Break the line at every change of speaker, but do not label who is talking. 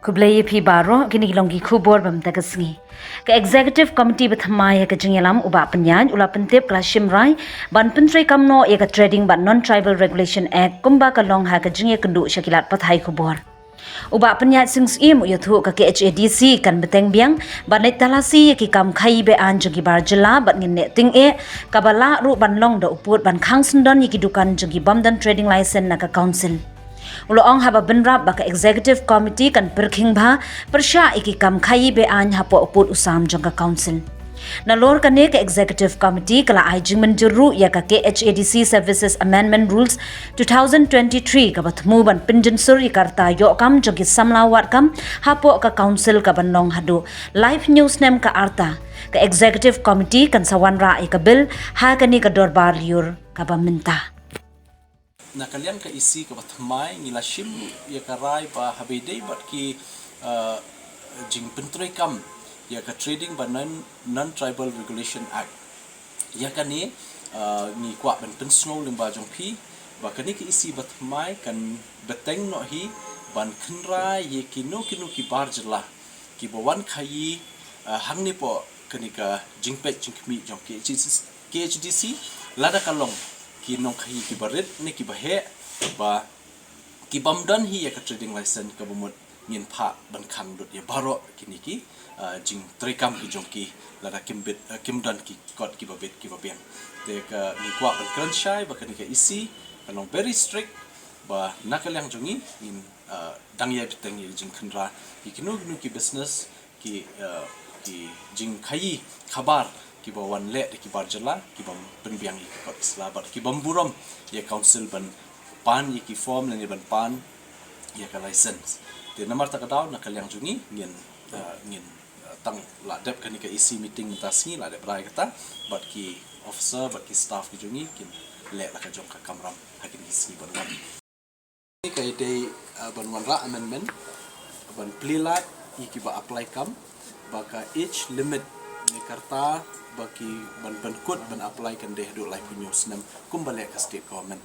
Kublai pi baro kini longi kubor bam tagasngi. Ke executive committee bethamai ke jingyalam uba penyan ula pentip kelas shimrai ban pentri kamno ya ke trading ban non tribal regulation act kumba ka long ha ke jingye kendu syakilat pathai kubor. Uba penyat sings im yuthu ka Khadc kan beteng biang ban nai talasi ki kam khai be an jogi bar jela ban ngin ne ting e kabala ru ban long da uput ban Khang sendon yiki Dukan jogi bamdan trading license na ka council. Ulo ong haba benrap baka executive committee kan perking bha persya iki kam khai be an Hapoh uput usam jangka council. Nalor kane ke executive committee kala aijing menjuru ya ka Khadc services amendment rules 2023 ka batmu ban pinjensur ikarta yo kam jogi samlawat kam Hapoh ka council ka banong hadu live news nem ka arta ke executive committee kan sawanra ka bill ha kani ka dorbar liur ka baminta.
Na kalian ka isi ka batmai ngila shim ya karai ba habedei bat ki jing pentroi kam ya ka trading ba non tribal regulation act ya kani ni kwa ban pensno limba jong pi ba kani ki isi batmai kan beteng no hi ban khnra ye kino ki bar jela ki bawan khai hangni po kani ka jingpet jingmi jong ki Khadc lada kalong ki nong khai ki barit ni ki bahe ba ki bamdan hi ya ka trading license ka bumut ngin pha ban khang dot ya baro kini ki jing trikam ki jongki lada kimdan ki kot ki babet ki babiang te ka ni kwa ban kran shai ba kani ka isi kanong very strict ba nakalyang jongi in dangya bitang ye jing khnra ki kinu ki business ki jing khai khabar ki bawan le ki barjala ki bam penbiang ki kot slabat ki bam buram ye council ban pan ye ki form le ban pan ye ka license te namar ta kadaw nakalyang jongi ngin tang la dep kani ka isi meeting tasni la dep rai kata bat ki officer bat ki staff ki jongi kin le la ka jong ka kamram hakin isi ban wan ni kai dei ban wan ra amendment ban plilat iki ba apply kam baka age limit ni karta baki ban kut ban apply kan deh do life news nam kumbale ka state government